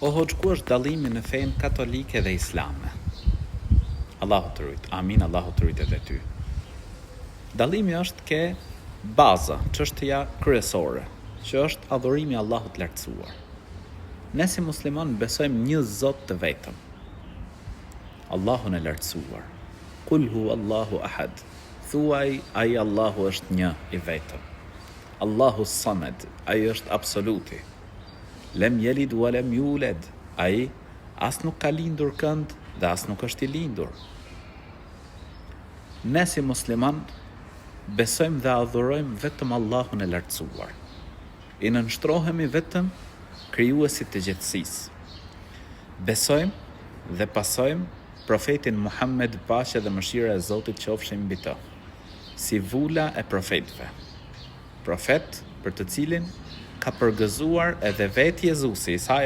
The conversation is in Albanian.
O hoxh, ku është dallimi në fenë katolike dhe islame? Allahu të rujt, amin, Allahu të rujt edhe ty. Dallimi është ke baza, çështja kryesore, që është adhurimi Allahut lartësuar. Ne si musliman besojmë një Zot të vetëm, Allahun e lartësuar. Kul hu Allahu ahad, thuaj ai Allahu është një i vetëm. Allahu samed, ai është absoluti. Lem jelid wa lem yulad, ai as nuk ka lindur kënd dhe as nuk është i lindur. Ne si musliman besojmë dhe adhurojmë vetëm Allahun e lartësuar. I nënshtrohemi vetëm krijuesit të gjithësisë. Besojmë dhe pasojmë profetin Muhammed, paqja dhe mëshira e Zotit qofshin mbi të, si vula e profetëve. Profet për të cilin ka përgëzuar edhe vetë Jezusi, Isa